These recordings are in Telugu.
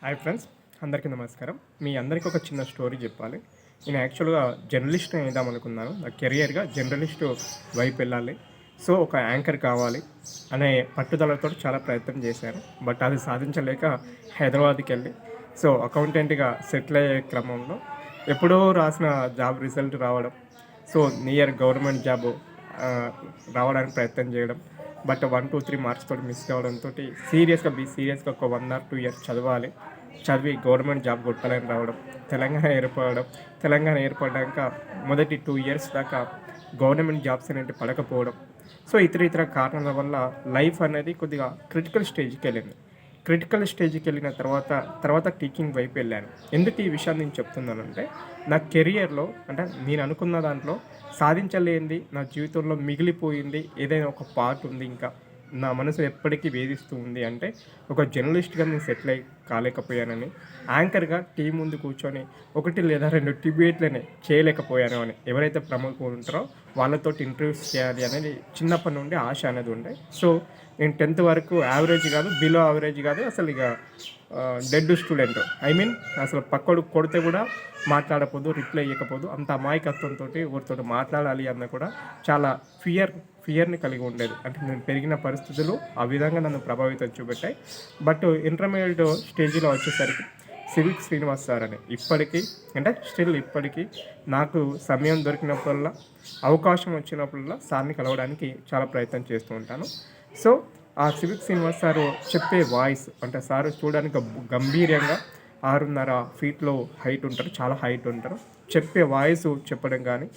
హాయ్ ఫ్రెండ్స్, అందరికీ నమస్కారం. మీ అందరికీ ఒక చిన్న స్టోరీ చెప్పాలి. నేను యాక్చువల్గా జర్నలిస్ట్ అయిదాం అనుకున్నాను. నా కెరియర్గా జర్నలిస్ట్ వైపు వెళ్ళాలి. సో ఒక యాంకర్ కావాలి అనే పట్టుదలతో చాలా ప్రయత్నం చేశాను. బట్ అది సాధించలేక హైదరాబాద్కి వెళ్ళి సో అకౌంటెంట్గా సెటిల్ అయ్యే క్రమంలో ఎప్పుడో రాసిన జాబ్ రిజల్ట్ రావడం, సో నియర్ గవర్నమెంట్ జాబ్ రావడానికి ప్రయత్నం చేయడం. బట్ 1, 2, 3 మార్క్స్ తోటి మిస్ కావడంతో సీరియస్గా ఒక 1 or 2 years చదవాలి, చదివి గవర్నమెంట్ జాబ్ కొట్టాలని రావడం, తెలంగాణ ఏర్పడ్డాక మొదటి 2 years దాకా గవర్నమెంట్ జాబ్స్ అనేవి పడకపోవడం. సో ఇతర కారణాల వల్ల లైఫ్ అనేది కొద్దిగా క్రిటికల్ స్టేజ్కి వెళ్ళిన తర్వాత టీచింగ్ వైపు వెళ్ళాను. ఎందుకు ఈ విషయాన్ని నేను చెప్తున్నానంటే, నా కెరియర్లో అంటే నేను అనుకున్న దాంట్లో సాధించలేనిది నా జీవితంలో మిగిలిపోయింది ఏదైనా ఒక పార్ట్ ఉంది, ఇంకా నా మనసు ఎప్పటికీ వేధిస్తూ ఉంది అంటే ఒక జర్నలిస్ట్గా నేను సెటిల్ కాలేకపోయానని, యాంకర్గా టీం ముందు కూర్చొని 1 లేదా 2 డిబేట్లనే చేయలేకపోయాను అని, ఎవరైతే ప్రముఖులు ఉంటారో వాళ్ళతో ఇంటర్వ్యూస్ చేయాలి అనేది చిన్నప్పటి నుండి ఆశ అనేది ఉండే. సో నేను 10th వరకు యావరేజ్ కాదు, బిలో యావరేజ్ కాదు, అసలు ఇక డెడ్ స్టూడెంట్. అసలు పక్కడు కొడితే కూడా మాట్లాడకపోదు, రిప్లై ఇవ్వకపోదు, అంత అమాయకత్వంతో ఎవరితో మాట్లాడాలి అన్న కూడా చాలా ఫియర్ని కలిగి ఉండేది. అంటే నేను పెరిగిన పరిస్థితులు ఆ విధంగా నన్ను ప్రభావితం చూపెట్టాయి. బట్ ఇంటర్మీడియట్ స్టేజ్లో వచ్చేసరికి సివిక్ శ్రీనివాస్ సార్ అని ఇప్పటికీ నాకు సమయం దొరికినప్పుడల్లా, అవకాశం వచ్చినప్పుడల్లా సార్ని కలవడానికి చాలా ప్రయత్నం చేస్తూ ఉంటాను. సో ఆ సివిక్ శ్రీనివాస్ సారు చెప్పే వాయిస్ అంటే సారు చూడడానికి గంభీరంగా 6.5 feet హైట్ ఉంటారు, చాలా హైట్ ఉంటారు. చెప్పే వాయిస్ చెప్పడం కానీ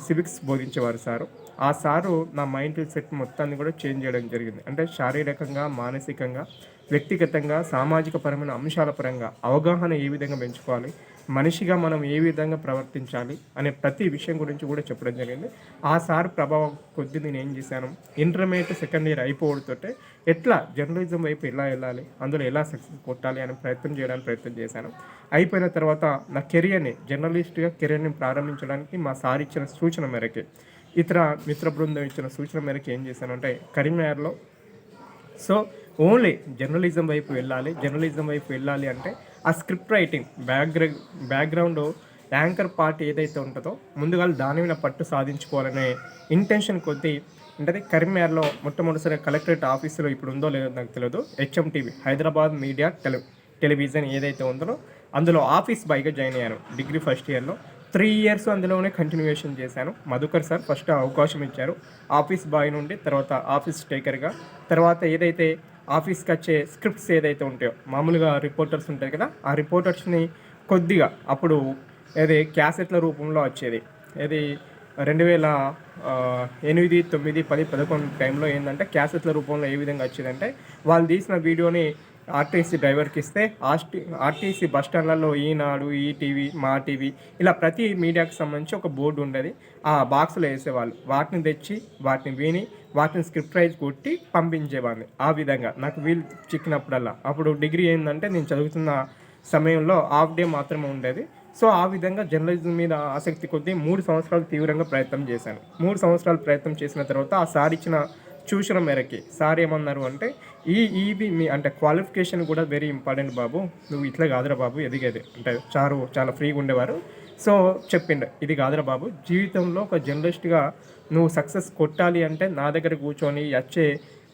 సివిక్స్ బోధించేవారు సారు. ఆ సారు నా మైండ్ సెట్ మొత్తాన్ని కూడా చేంజ్ చేయడం జరిగింది. అంటే శారీరకంగా, మానసికంగా, వ్యక్తిగతంగా, సామాజిక పరమైన అంశాల పరంగా అవగాహన ఏ విధంగా పెంచుకోవాలి, మనిషిగా మనం ఏ విధంగా ప్రవర్తించాలి అనే ప్రతి విషయం గురించి కూడా చెప్పడం జరిగింది. ఆ సార్ ప్రభావం కొద్ది నేను ఏం చేశాను, ఇంటర్మీడియట్ 2nd year అయిపోవడంతో ఎట్లా జర్నలిజం వైపు ఎలా వెళ్ళాలి, అందులో ఎలా సక్సెస్ కొట్టాలి అని ప్రయత్నం చేశాను. అయిపోయిన తర్వాత నా జర్నలిస్ట్గా కెరియర్ని ప్రారంభించడానికి మా సార్ ఇచ్చిన సూచన మేరకి, ఇతర మిత్ర బృందం ఇచ్చిన సూచన మేరకు ఏం చేశానంటే, కరీంనగర్లో సో ఓన్లీ జర్నలిజం వైపు వెళ్ళాలి అంటే ఆ script writing background anchor part ఏదైతే ఉంటుందో ముందుగా దాని మీద పట్టు సాధించుకోవాలనే ఇంటెన్షన్ కొద్దీ అంటే కరీంనగర్లో మొట్టమొదటిసారి కలెక్టరేట్ ఆఫీసులో ఇప్పుడు ఉందో లేదో నాకు తెలియదు, హెచ్ఎంటీవీ హైదరాబాద్ మీడియా టెలివిజన్ ఏదైతే ఉందో అందులో ఆఫీస్ బాయ్గా జాయిన్ అయ్యాను. డిగ్రీ 1st yearలో 3 years అందులోనే కంటిన్యూయేషన్ చేశాను. మధుకర్ సార్ ఫస్ట్ అవకాశం ఇచ్చారు ఆఫీస్ బాయ్ నుండి, తర్వాత ఆఫీస్ టేకర్గా, తర్వాత ఏదైతే ఆఫీస్కి వచ్చే స్క్రిప్ట్స్ ఏదైతే ఉంటాయో మామూలుగా రిపోర్టర్స్ ఉంటాయి కదా, ఆ రిపోర్టర్స్ని కొద్దిగా అప్పుడు క్యాసెట్ల రూపంలో వచ్చేది, 2008, 9, 10, 11 టైంలో ఏంటంటే క్యాసెట్ల రూపంలో ఏ విధంగా వచ్చేదంటే, వాళ్ళు తీసిన వీడియోని ఆర్టీసీ డ్రైవర్కి ఇస్తే ఆర్టీసీ బస్ స్టాండ్లలో ఈనాడు, ఈటీవీ, మా టీవీ ఇలా ప్రతి మీడియాకి సంబంధించి ఒక బోర్డు ఉండేది. ఆ బాక్స్లో వేసేవాళ్ళు, వాటిని తెచ్చి వాటిని విని వాటిని స్క్రిప్ట్ రైజ్ కొట్టి పంపించేవాడిని. ఆ విధంగా నాకు వీలు చిక్కినప్పుడల్లా, అప్పుడు డిగ్రీ ఏంటంటే నేను చదువుతున్న సమయంలో హాఫ్ డే మాత్రమే ఉండేది. సో ఆ విధంగా జర్నలిజం మీద ఆసక్తి కొద్దీ 3 సంవత్సరాలు తీవ్రంగా ప్రయత్నం చేశాను. 3 సంవత్సరాలు ప్రయత్నం చేసిన తర్వాత ఆ సార్ ఇచ్చిన సూచన మేరకి సార్ ఏమన్నారు అంటే, ఇది మీ అంటే క్వాలిఫికేషన్ కూడా వెరీ ఇంపార్టెంట్ బాబు, నువ్వు ఇట్లా కాదురా బాబు ఎదిగేది అంటే చాలా ఫ్రీగా ఉండేవారు. సో చెప్పిండు, ఇది కాదురా బాబు, జీవితంలో ఒక జర్నలిస్ట్గా నువ్వు సక్సెస్ కొట్టాలి అంటే నా దగ్గర కూర్చొని వచ్చే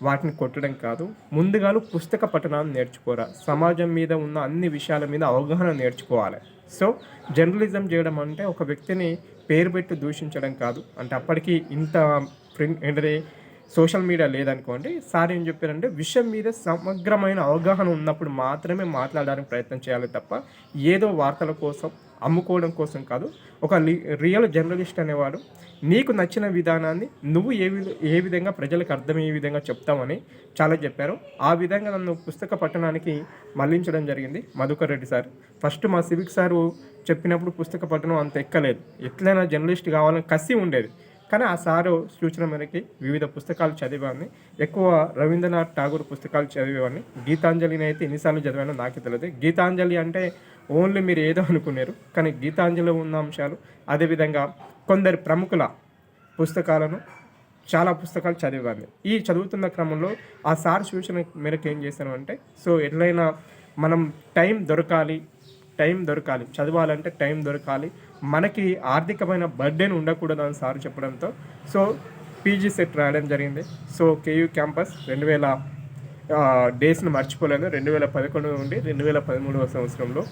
వాటిని కొట్టడం కాదు, ముందుగా పుస్తక పఠనాన్ని నేర్చుకోరా, సమాజం మీద ఉన్న అన్ని విషయాల మీద అవగాహన నేర్చుకోవాలి. సో జర్నలిజం చేయడం అంటే ఒక వ్యక్తిని పేరు పెట్టి దూషించడం కాదు. అంటే అప్పటికి ఇంత సోషల్ మీడియా లేదనుకోండి. సార్ ఏం చెప్పారంటే, విషయం మీద సమగ్రమైన అవగాహన ఉన్నప్పుడు మాత్రమే మాట్లాడడానికి ప్రయత్నం చేయాలి తప్ప ఏదో వార్తల కోసం, అమ్ముకోవడం కోసం కాదు. ఒక రియల్ జర్నలిస్ట్ అనేవాడు నీకు నచ్చిన విధానాన్ని నువ్వు ఏ విధంగా ప్రజలకు అర్థమయ్యే విధంగా చెప్తామని చాలా చెప్పారు. ఆ విధంగా నన్ను పుస్తక పఠనానికి మళ్లించడం జరిగింది మధుకర్ రెడ్డి సార్. ఫస్ట్ మా సివిక్ సారు చెప్పినప్పుడు పుస్తక పఠనం అంత ఎక్కలేదు, ఎట్లయినా జర్నలిస్ట్ కావాలని కసి ఉండేది. కానీ ఆ సారు సూచన మేరకి వివిధ పుస్తకాలు చదివాన్ని, ఎక్కువ రవీంద్రనాథ్ ఠాగూర్ పుస్తకాలు చదివేవాడిని. గీతాంజలిని అయితే ఎన్నిసార్లు చదివానో నాకే తెలియదు. గీతాంజలి అంటే ఓన్లీ మీరు ఏదో అనుకున్నారు, కానీ గీతాంజలిలో ఉన్న అంశాలు, అదేవిధంగా కొందరు ప్రముఖుల పుస్తకాలను, చాలా పుస్తకాలు చదివేవాడిని. ఈ చదువుతున్న క్రమంలో ఆ సార్ సూచన మేరకు ఏం చేశాను అంటే, సో ఎట్లయినా మనం టైం దొరకాలి చదవాలంటే టైం దొరకాలి, మనకి ఆర్థికమైన బర్డెన్ ఉండకూడదు అని సార్ చెప్పడంతో సో పీజీ సెట్ రాయడం జరిగింది. సో కేయూ క్యాంపస్ 2000 డేస్ని మర్చిపోలేను. 2011 నుండి 2013వ సంవత్సరంలో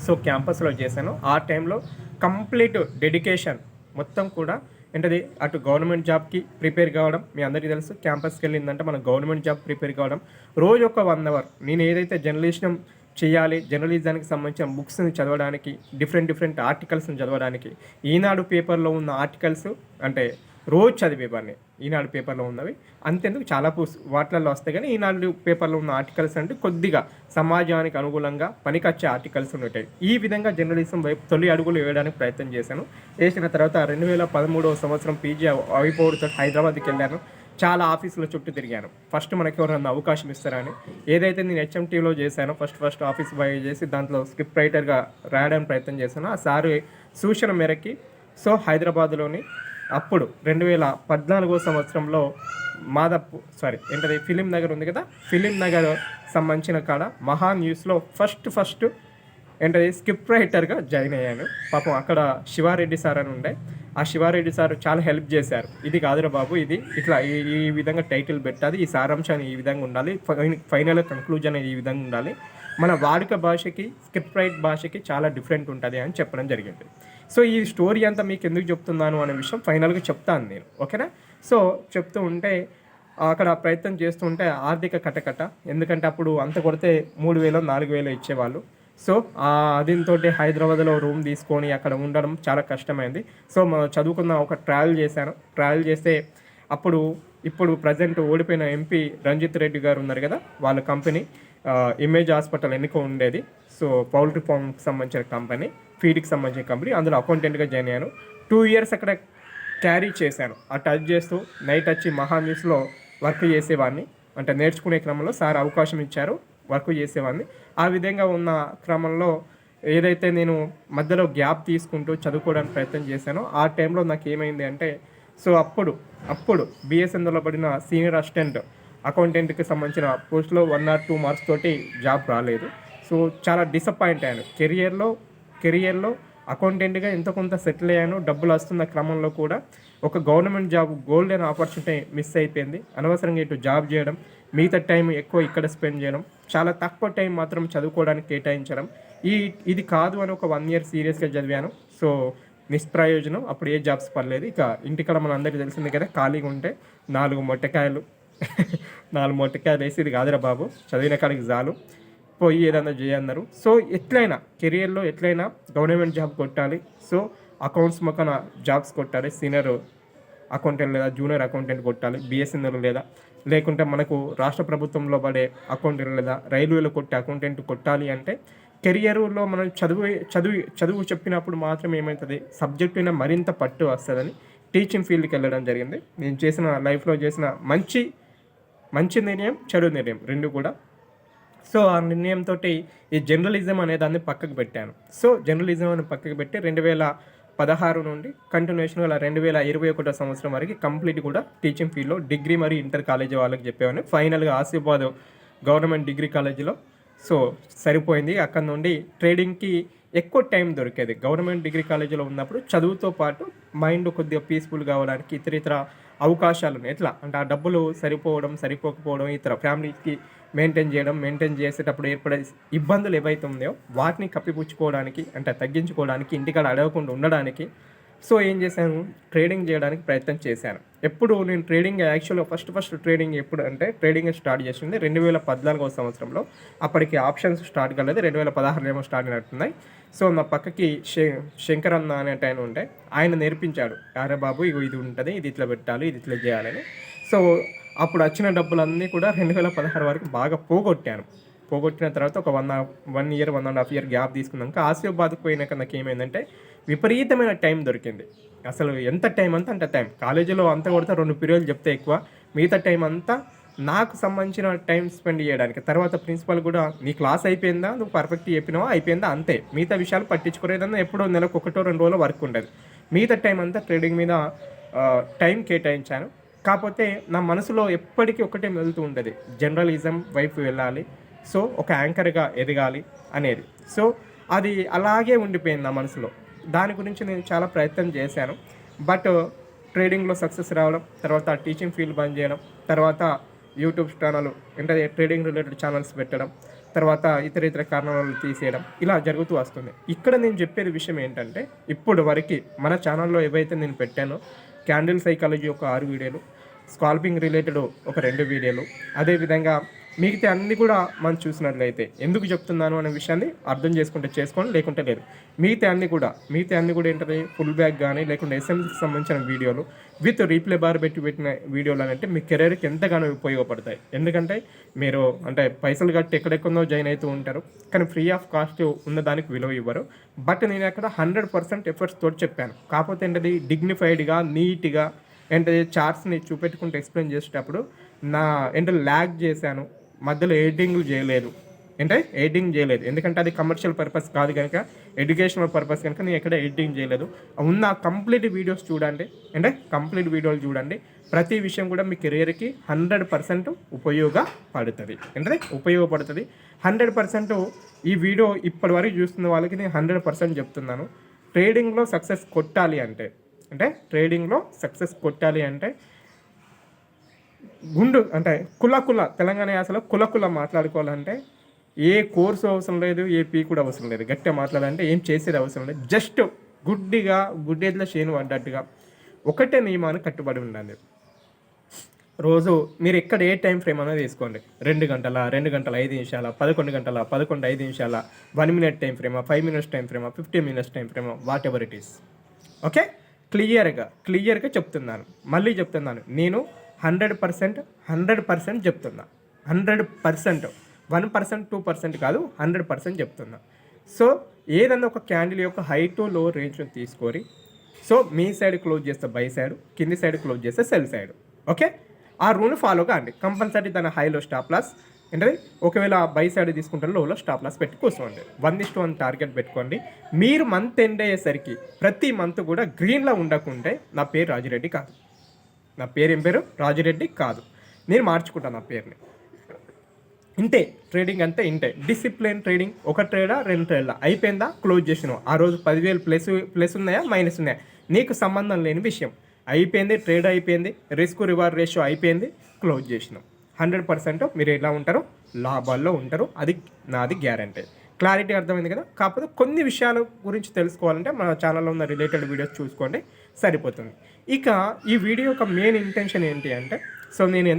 సో క్యాంపస్లో చేశాను. ఆ టైంలో కంప్లీట్ డెడికేషన్ మొత్తం కూడా ఏంటది, అటు గవర్నమెంట్ జాబ్కి ప్రిపేర్ కావడం. మీ అందరికీ తెలుసు క్యాంపస్కి వెళ్ళిందంటే మనం గవర్నమెంట్ జాబ్ ప్రిపేర్ కావడం. రోజు ఒక 1 అవర్ నేను ఏదైతే జర్నలిజం చేయాలి, జర్నలిజానికి సంబంధించిన బుక్స్ని చదవడానికి, డిఫరెంట్ ఆర్టికల్స్ని చదవడానికి, ఈనాడు పేపర్లో ఉన్న ఆర్టికల్స్ అంటే రోజు చదివేవాడిని. ఈనాడు పేపర్లో ఉన్నవి అంతెందుకు చాలా వాటిల్లో వస్తాయి, కానీ ఈనాడు పేపర్లో ఉన్న ఆర్టికల్స్ అంటే కొద్దిగా సమాజానికి అనుకూలంగా పనికొచ్చే ఆర్టికల్స్ ఉంటాయి. ఈ విధంగా జర్నలిజం వైపు తొలి అడుగులు వేయడానికి ప్రయత్నం చేశాను. చేసిన తర్వాత 2013వ సంవత్సరం పీజీ అయిపోవడంతో హైదరాబాద్కి వెళ్ళాను. చాలా ఆఫీసుల చుట్టూ తిరిగాను. ఫస్ట్ మనకి ఎవరైనా అవకాశం ఇస్తారని, ఏదైతే నేను హెచ్ఎంటీలో చేశానో ఫస్ట్ ఆఫీస్ బాయ్ చేసి దాంట్లో స్క్రిప్ట్ రైటర్గా రాయడానికి ప్రయత్నం చేశాను. ఆ సారు సూచన మేరకి సో హైదరాబాద్లోని అప్పుడు 2014వ సంవత్సరంలో ఫిలిం నగర్ ఉంది కదా, ఫిలిం నగర్ సంబంధించిన కాడ మహా న్యూస్లో ఫస్ట్ స్క్రిప్ట్ రైటర్గా జాయిన్ అయ్యాను. పాపం అక్కడ శివారెడ్డి సార్ అని ఉండే, ఆ శివారెడ్డి సార్ చాలా హెల్ప్ చేశారు. ఇది కాదురా బాబు, ఇది ఇట్లా ఈ విధంగా టైటిల్ పెట్టాలి, ఈ సారాంశాన్ని ఈ విధంగా ఉండాలి, ఫైనల్ కంక్లూజన్ ఈ విధంగా ఉండాలి, మన వాడుక భాషకి స్క్రిప్ట్ రైట్ భాషకి చాలా డిఫరెంట్ ఉంటుంది అని చెప్పడం జరిగింది. సో ఈ స్టోరీ అంతా మీకు ఎందుకు చెప్తున్నాను అనే విషయం ఫైనల్గా చెప్తాను నేను, ఓకేనా. సో చెప్తూ ఉంటే అక్కడ ప్రయత్నం చేస్తూ ఉంటే ఆర్థిక కటకట, ఎందుకంటే అప్పుడు అంత కొడితే 3000 4000 ఇచ్చేవాళ్ళు. సో దీంతో హైదరాబాద్లో రూమ్ తీసుకొని అక్కడ ఉండడం చాలా కష్టమైంది. సో చదువుకున్న ఒక ట్రావెల్ చేస్తే ఇప్పుడు ప్రజెంట్ ఓడిపోయిన ఎంపీ రంజిత్ రెడ్డి గారు ఉన్నారు కదా, వాళ్ళ కంపెనీ ఇమేజ్ హాస్పిటల్ ఎన్నిక ఉండేది. సో పౌల్ట్రీ ఫార్మ్కి సంబంధించిన కంపెనీ, ఫీడ్కి సంబంధించిన కంపెనీ, అందులో అకౌంటెంట్గా జాయిన్ అయ్యాను. 2 years అక్కడ క్యారీ చేశాను. ఆ టచ్ చేస్తూ నైట్ వచ్చి మహా న్యూస్లో వర్క్ చేసేవాడిని. అంటే నేర్చుకునే క్రమంలో సార్ అవకాశం ఇచ్చారు, వర్క్ చేసేవాడిని. ఆ విధంగా ఉన్న క్రమంలో ఏదైతే నేను మధ్యలో గ్యాప్ తీసుకుంటూ చదువుకోవడానికి ప్రయత్నం చేశానో ఆ టైంలో నాకు ఏమైంది అంటే, సో అప్పుడు బిఎస్ఎన్ఎల్లో పడిన సీనియర్ అసిస్టెంట్ అకౌంటెంట్కి సంబంధించిన పోస్ట్లో 1 or 2 మార్క్స్ తోటి జాబ్ రాలేదు. సో చాలా డిసప్పాయింట్ అయ్యాను. కెరియర్లో అకౌంటెంట్గా ఎంతో కొంత సెటిల్ అయ్యాను, డబ్బులు వస్తున్న క్రమంలో కూడా ఒక government job golden opportunity miss అయిపోయింది. అనవసరంగా ఇటు జాబ్ చేయడం, మిగతా టైం ఎక్కువ ఇక్కడ స్పెండ్ చేయడం, చాలా తక్కువ టైం మాత్రం చదువుకోవడానికి కేటాయించడం, ఇది కాదు అని ఒక 1 year సీరియస్గా చదివాను. సో నిష్ప్రయోజనం, అప్పుడు ఏ జాబ్స్ పర్లేదు. ఇక ఇంటికాడ మన అందరికీ తెలిసింది కదా, ఖాళీగా ఉంటే 4 మొట్టకాయలు 4 మొట్టకాయలు వేసి ఇది కాదురా బాబు చదివిన కాడికి చాలు, పోయి ఏదన్నా చేయన్నారు. సో కెరియర్లో ఎట్లయినా గవర్నమెంట్ జాబ్ కొట్టాలి. సో అకౌంట్స్ మొక్కన జాబ్స్ కొట్టాలి, సీనియర్ అకౌంటెంట్ లేదా జూనియర్ అకౌంటెంట్ కొట్టాలి, బిఎస్ఎన్ఎల్ లేకుంటే మనకు రాష్ట్ర ప్రభుత్వంలో పడే అకౌంటెంట్ లేదా రైల్వేలో కొట్టే అకౌంటెంట్ కొట్టాలి అంటే కెరియర్లో మనం చదువు చెప్పినప్పుడు మాత్రం ఏమవుతుంది, సబ్జెక్ట్ అయినా మరింత పట్టు వస్తుందని టీచింగ్ ఫీల్డ్కి వెళ్ళడం జరిగింది. నేను చేసిన లైఫ్లో చేసిన మంచి నిర్ణయం, చెడు నిర్ణయం రెండు కూడా. సో ఆ నిర్ణయంతో ఈ జర్నలిజం అనే దాన్ని పక్కకు పెట్టాను. సో జర్నలిజం అని పక్కకు పెట్టి 2016 నుండి కంటిన్యూషన్గా 2021 సంవత్సరం వరకు కంప్లీట్ కూడా టీచింగ్ ఫీల్డ్లో డిగ్రీ మరియు ఇంటర్ కాలేజీ వాళ్ళకి చెప్పేవాడిని. ఫైనల్గా ఆసిఫాబాద్ గవర్నమెంట్ డిగ్రీ కాలేజీలో సో సరిపోయింది. అక్కడ నుండి ట్రేడింగ్కి ఎక్కువ టైం దొరికేది. గవర్నమెంట్ డిగ్రీ కాలేజీలో ఉన్నప్పుడు చదువుతో పాటు మైండ్ కొద్దిగా పీస్ఫుల్ కావడానికి ఇతర అవకాశాలు ఎట్లా అంటే ఆ డబ్బులు సరిపోకపోవడం, ఇతర ఫ్యామిలీకి మెయింటైన్ చేసేటప్పుడు ఏర్పడే ఇబ్బందులు ఏవైతే ఉన్నాయో వాటిని కప్పిపుచ్చుకోవడానికి, అంటే తగ్గించుకోవడానికి, ఇంటికాడ అడగకుండా ఉండడానికి సో ఏం చేశాను, ట్రేడింగ్ చేయడానికి ప్రయత్నం చేశాను. ఎప్పుడు నేను ట్రేడింగ్ యాక్చువల్గా ఫస్ట్ ట్రేడింగ్ ఎప్పుడు అంటే ట్రేడింగ్ స్టార్ట్ చేసింది 2014 సంవత్సరంలో. అప్పటికి ఆప్షన్స్ స్టార్ట్ కాలేదు, 2016 ఏమో స్టార్ట్ అయినట్టున్నాయి. సో నా పక్కకి శంకర్ అన్న అనే ఆయన ఉంటే ఆయన నేర్పించాడు, అరే బాబు ఇది ఉంటుంది, ఇది ఇట్లా పెట్టాలి, ఇది ఇట్లా చేయాలని. సో అప్పుడు వచ్చిన డబ్బులన్నీ కూడా 2016 వరకు బాగా పోగొట్టిన తర్వాత ఒక 1.5 year గ్యాప్ తీసుకున్నాక ఆసిఫాబాద్కి పోయినాక నాకు ఏమైందంటే విపరీతమైన టైం దొరికింది. అసలు ఎంత టైం అంత టైం కాలేజీలో అంతా కొడితే 2 పీరియడ్లు చెప్తే ఎక్కువ, మిగతా టైం అంతా నాకు సంబంధించిన టైం స్పెండ్ చేయడానికి. తర్వాత ప్రిన్సిపల్ కూడా నీ క్లాస్ అయిపోయిందా, నువ్వు పర్ఫెక్ట్ చెప్పినావా, అయిపోయిందా, అంతే, మిగతా విషయాలు పట్టించుకోలేదన్నా. ఎప్పుడో నెలకు 1-2 రోజులు వర్క్ ఉండదు, మిగతా టైం అంతా ట్రేడింగ్ మీద టైం కేటాయించాను. కాకపోతే నా మనసులో ఎప్పటికీ ఒకటే వెళ్తూ ఉంటుంది, జర్నలిజం వైపు వెళ్ళాలి. సో ఒక యాంకర్గా ఎదగాలి అనేది. సో అది అలాగే ఉండిపోయింది నా మనసులో. దాని గురించి నేను చాలా ప్రయత్నం చేశాను. బట్ ట్రేడింగ్లో సక్సెస్ రావడం, తర్వాత టీచింగ్ ఫీల్డ్ బంద్ చేయడం, తర్వాత యూట్యూబ్ ఛానల్ అంటే ట్రేడింగ్ రిలేటెడ్ ఛానల్స్ పెట్టడం, తర్వాత ఇతర కారణాల వల్ల తీసేయడం, ఇలా జరుగుతూ వస్తుంది. ఇక్కడ నేను చెప్పేది విషయం ఏంటంటే, ఇప్పుడు వరకు మన ఛానల్లో ఏవైతే నేను పెట్టానో క్యాండిల్ సైకాలజీ ఒక 6 వీడియోలు, స్కాల్పింగ్ రిలేటెడ్ ఒక 2 వీడియోలు, అదేవిధంగా మిగతా అన్నీ కూడా మనం చూసినట్లయితే ఎందుకు చెప్తున్నాను అనే విషయాన్ని అర్థం చేసుకుంటే చేసుకోండి, లేకుంటే లేదు. మిగతా అన్నీ కూడా ఏంటంటే ఫుల్ బ్యాక్ కానీ లేకుంటే ఎస్ఎంసీకి సంబంధించిన వీడియోలు విత్ రీప్లే బార్ పెట్టిన వీడియోలు అంటే మీ కెరీర్కి ఎంతగానో ఉపయోగపడతాయి. ఎందుకంటే మీరు అంటే పైసలు కట్టి ఎక్కడెక్కడో జాయిన్ అవుతూ ఉంటారు, కానీ ఫ్రీ ఆఫ్ కాస్ట్ ఉన్నదానికి విలువ ఇవ్వరు. బట్ నేను అక్కడ 100% ఎఫర్ట్స్ తోటి చెప్పాను. కాకపోతే ఏంటది డిగ్నిఫైడ్గా నీట్గా ఏంటది చార్ట్స్ని చూపెట్టుకుంటూ ఎక్స్ప్లెయిన్ చేసేటప్పుడు ల్యాగ్ చేశాను, మధ్యలో ఎడిటింగ్లు చేయలేదు. ఎందుకంటే అది కమర్షియల్ పర్పస్ కాదు కనుక, ఎడ్యుకేషనల్ పర్పస్ కనుక నేను ఎక్కడ ఎడిటింగ్ చేయలేదు. ఉన్న కంప్లీట్ వీడియోస్ చూడండి, కంప్లీట్ వీడియోలు చూడండి. ప్రతి విషయం కూడా మీ కెరియర్కి 100% ఉపయోగపడుతుంది. 100% ఈ వీడియో ఇప్పటివరకు చూస్తున్న వాళ్ళకి నేను 100% చెప్తున్నాను. ట్రేడింగ్లో సక్సెస్ కొట్టాలి అంటే తెలంగాణ యాసలో కుల మాట్లాడుకోవాలంటే ఏ కోర్సు అవసరం లేదు, ఏ పీ కూడా అవసరం లేదు. గట్టిగా మాట్లాడాలంటే ఏం చేసేది అవసరం లేదు. జస్ట్ గుడ్డేదిలో చేను పడ్డట్టుగా ఒకటే నియమాన్ని కట్టుబడి ఉండాలి. రోజు మీరు ఎక్కడ ఏ టైం ఫ్రేమ్ అనేది తీసుకోండి. 2 గంటల 5 నిమిషాల, 11 గంటల 5 నిమిషాల, 1 మినిట్ టైం ఫ్రేమా, 5 మినిట్స్ టైం ఫ్రేమా, 15 మినిట్స్ టైం ఫ్రేమా, whatever it is. Okay, క్లియర్గా చెప్తున్నాను. మళ్ళీ చెప్తున్నాను, నేను 100% చెప్తున్నా. 100%, 1%, 2% కాదు, 100% చెప్తున్నా. సో ఏదన్నా ఒక క్యాండిల్ యొక్క హై టు లో రేంజ్ని తీసుకొని, సో మీ సైడ్ క్లోజ్ చేస్తే బై సైడ్, కింది సైడ్ క్లోజ్ చేస్తే సెల్ సైడ్. ఓకే, ఆ రూల్ని ఫాలో కాండి. కంపల్సరీ దాని హైలో స్టాప్ లాస్ అంటే ఒకవేళ బై సైడ్ తీసుకుంటే లోలో స్టాప్ లాస్ పెట్టి కూర్చోండి. 1:1 టార్గెట్ పెట్టుకోండి. మీరు మంత్ ఎండ్ అయ్యేసరికి ప్రతి మంత్ కూడా గ్రీన్లో ఉండకుంటే నా పేరు రాజిరెడ్డి కాదు. నా పేరు ఏం పేరు? రాజిరెడ్డి కాదు. నేను మార్చుకుంటాను నా పేరుని. ఇంతే ట్రేడింగ్ అంతే, డిసిప్లిన్ ట్రేడింగ్. 1 ట్రేడా 2 ట్రేడా అయిపోయిందా, క్లోజ్ చేసినావు. ఆ రోజు 10,000 ప్లస్ ఉన్నాయా మైనస్ ఉన్నాయా నీకు సంబంధం లేని విషయం. అయిపోయింది, ట్రేడ్ అయిపోయింది, రిస్క్ రివార్డ్ రేషియో అయిపోయింది, క్లోజ్ చేసినాం. 100% మీరు ఎలా ఉంటారో లాభాల్లో ఉంటారు. అది నాది గ్యారంటీ. క్లారిటీ అర్థమైంది కదా. కాకపోతే కొన్ని విషయాల గురించి తెలుసుకోవాలంటే మన ఛానల్లో ఉన్న రిలేటెడ్ వీడియోస్ చూసుకోండి, సరిపోతుంది. ఇక ఈ వీడియో యొక్క మెయిన్ ఇంటెన్షన్ ఏంటి అంటే, సో నేను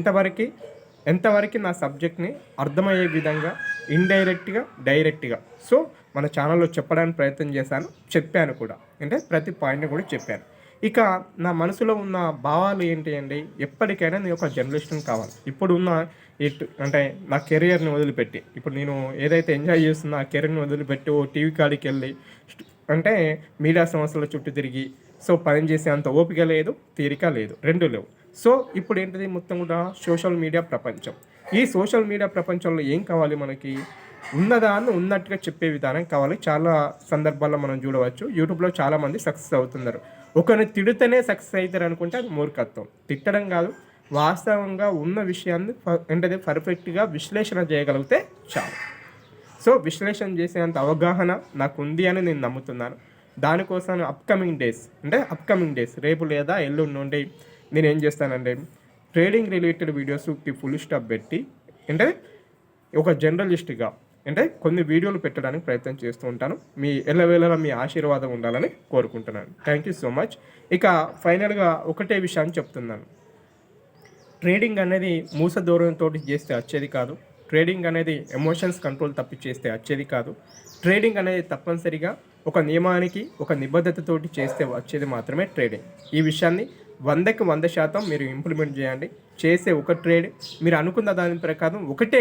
ఎంతవరకు నా సబ్జెక్ట్ని అర్థమయ్యే విధంగా ఇండైరెక్ట్గా డైరెక్ట్గా సో మన ఛానల్లో చెప్పడానికి ప్రయత్నం చేశాను, చెప్పాను కూడా. అంటే ప్రతి పాయింట్ని కూడా చెప్పాను. ఇక నా మనసులో ఉన్న భావాలు ఏంటి అండి, ఎప్పటికైనా నేను ఒక జర్నలిస్ట్ని కావాలి. ఇప్పుడున్న అంటే నా కెరియర్ని వదిలిపెట్టి, ఇప్పుడు నేను ఏదైతే ఎంజాయ్ చేస్తున్నా ఆ కెరియర్ని వదిలిపెట్టి ఓ టీవీ కాడికి వెళ్ళి అంటే మీడియా సంస్థల చుట్టూ తిరిగి సో పని చేసే అంత ఓపిక లేదు, తీరిక లేదు, 2 లేవు. సో ఇప్పుడు ఏంటిది, మొత్తం కూడా సోషల్ మీడియా ప్రపంచం. ఈ సోషల్ మీడియా ప్రపంచంలో ఏం కావాలి మనకి, ఉన్నదాన్ని ఉన్నట్టుగా చెప్పే విధానం కావాలి. చాలా సందర్భాల్లో మనం చూడవచ్చు, యూట్యూబ్లో చాలామంది సక్సెస్ అవుతున్నారు. ఒకరిని తిడితేనే సక్సెస్ అవుతారు అనుకుంటే అది మూర్ఖత్వం. తిట్టడం కాదు, వాస్తవంగా ఉన్న విషయాన్ని అంటే పర్ఫెక్ట్గా విశ్లేషణ చేయగలిగితే చాలు. సో విశ్లేషణ చేసేంత అవగాహన నాకు ఉంది అని నేను నమ్ముతున్నాను. దానికోసం అప్కమింగ్ డేస్ రేపు లేదా ఎల్లుండి నుండి నేను ఏం చేస్తానంటే ట్రేడింగ్ రిలేటెడ్ వీడియోస్కి ఫుల్ స్టాప్ పెట్టి అంటే ఒక జర్నలిస్ట్గా అంటే కొన్ని వీడియోలు పెట్టడానికి ప్రయత్నం చేస్తూ ఉంటాను. మీ ఎల్లవేళలా మీ ఆశీర్వాదం ఉండాలని కోరుకుంటున్నాను. Thank you so much. ఇక ఫైనల్గా ఒకటే విషయాన్ని చెప్తున్నాను. ట్రేడింగ్ అనేది మూస దూరంతో చేస్తే వచ్చేది కాదు. ట్రేడింగ్ అనేది ఎమోషన్స్ కంట్రోల్ తప్పి చేస్తే వచ్చేది కాదు. ట్రేడింగ్ అనేది తప్పనిసరిగా ఒక నియమానికి ఒక నిబద్ధతతోటి చేస్తే వచ్చేది మాత్రమే ట్రేడింగ్. ఈ విషయాన్ని 100కి 100% మీరు ఇంప్లిమెంట్ చేయండి. చేసే ఒక ట్రేడ్ మీరు అనుకున్న దాని ప్రకారం ఒకటే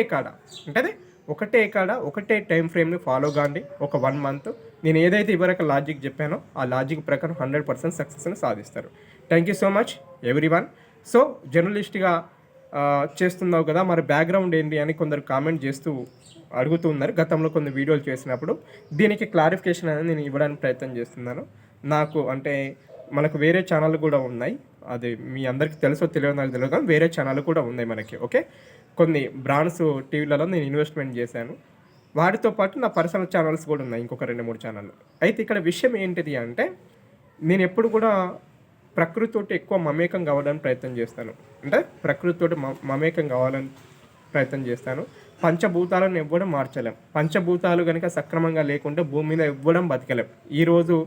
కాడ ఒకటే టైం ఫ్రేమ్ని ఫాలో కాండి. ఒక 1 మంత్ నేను ఏదైతే ఇవరకు లాజిక్ చెప్పానో ఆ లాజిక్ ప్రకారం 100% సక్సెస్ని సాధిస్తారు. Thank you so much everyone. So జర్నలిస్ట్గా చేస్తున్నావు కదా, మరి బ్యాక్గ్రౌండ్ ఏంటి అని కొందరు కామెంట్ చేస్తూ అడుగుతూ ఉన్నారు. గతంలో కొన్ని వీడియోలు చేసినప్పుడు దీనికి క్లారిఫికేషన్ అనేది నేను ఇవ్వడానికి ప్రయత్నం చేస్తున్నాను. నాకు అంటే మనకు వేరే ఛానళ్ళు కూడా ఉన్నాయి, అది మీ అందరికీ తెలుసో తెలియదో నాకు తెలియదు, కానీ వేరే ఛానళ్ళు కూడా ఉన్నాయి మనకి. ఓకే, కొన్ని బ్రాండ్స్ టీవీలలో నేను ఇన్వెస్ట్మెంట్ చేశాను. వాటితో పాటు నా పర్సనల్ ఛానల్స్ కూడా ఉన్నాయి. ఇంకొక 2, 3 ఛానళ్ళు. అయితే ఇక్కడ విషయం ఏంటిది అంటే, నేనెప్పుడు కూడా ప్రకృతితోటి ఎక్కువ మమేకం కావడానికి ప్రయత్నం చేస్తాను. అంటే ప్రకృతితోటి మమేకం కావాలని ప్రయత్నం చేస్తాను. పంచభూతాలను ఎవ్వడం మార్చలేం. పంచభూతాలు గనుక సక్రమంగా లేకుంటే భూమి మీద ఎవ్వడం బతకలేం. ఈరోజు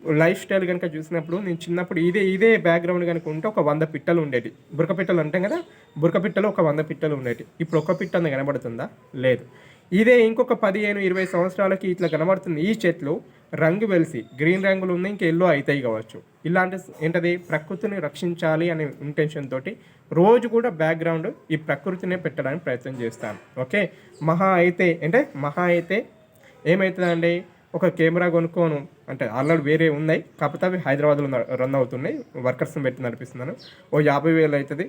లైఫ్ స్టైల్ గనుక చూసినప్పుడు నేను చిన్నప్పుడు ఇదే బ్యాక్‌గ్రౌండ్ గనుక ఉంటే ఒక 100 పిట్టలు ఉండేటివి. బురక పిట్టలు అంటాం కదా! బురక పిట్టలు ఒక 100 పిట్టలు ఉండేటివి. ఇప్పుడు ఒక్క పిట్ట అన్న కనబడుతుందా? లేదు. ఇదే ఇంకొక 15, 20 సంవత్సరాలకి ఇట్లా కనబడుతుంది. ఈ చెట్లు రంగు వెలిసి గ్రీన్ రంగులు ఉన్నాయి, ఇంకా యెల్లో అయితాయి కావచ్చు. ఇలాంటి ఏంటది ప్రకృతిని రక్షించాలి అనే ఇంటెన్షన్ తోటి రోజు కూడా బ్యాక్‌గ్రౌండ్ ఈ ప్రకృతినే పెట్టడానికి ప్రయత్నం చేస్తాను. ఓకే. మహా అయితే ఏమైతదండి, ఒక కెమెరా కొనుక్కోను అంటే ఆల్రెడీ వేరే ఉన్నాయి. కాకపోతే అవి హైదరాబాద్‌లో రన్ అవుతున్నాయి. వర్కర్స్‌ని పెట్టి నడిపిస్తున్నాను. ఓ 50,000 అయితది.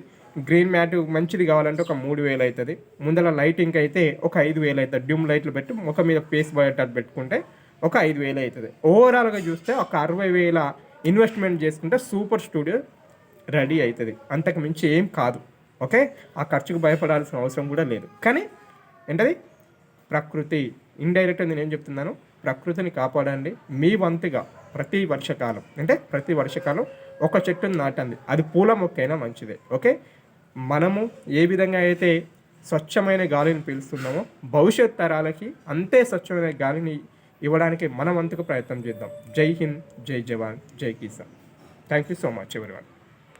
గ్రీన్ మ్యాట్ మంచిది కావాలంటే ఒక 3,000 అయితది. ముందల లైటింగ్ అయితే ఒక 5,000 అయితది. డిమ్ లైట్లు పెట్టి ముఖం మీద ఫేస్ పోయేటట్టు పెట్టుకుంటే ఒక 5,000 అయితది. ఓవరాల్‌గా చూస్తే ఒక 60,000 ఇన్వెస్ట్‌మెంట్ చేసుకుంటే సూపర్ స్టూడియో రెడీ అయితది. అంతకు మించి ఏం కాదు. ఓకే. ఆ ఖర్చుకు భయపడాల్సిన అవసరం కూడా లేదు. కానీ ఏంటది ప్రకృతి ఇండైరెక్ట్‌గా నేనేం చెప్తున్నాను, ప్రకృతిని కాపాడండి. మీ వంతుగా ప్రతి వర్షకాలం ఒక చెట్టుని నాటండి. అది పూల మొక్కైనా మంచిదే. ఓకే. మనము ఏ విధంగా అయితే స్వచ్ఛమైన గాలిని పీలుస్తున్నామో భవిష్యత్ తరాలకి అంతే స్వచ్ఛమైన గాలిని ఇవ్వడానికి మన వంతుకు ప్రయత్నం చేద్దాం. జై హింద్, జై జవాన్, జై Kisan. Thank you so much everyone.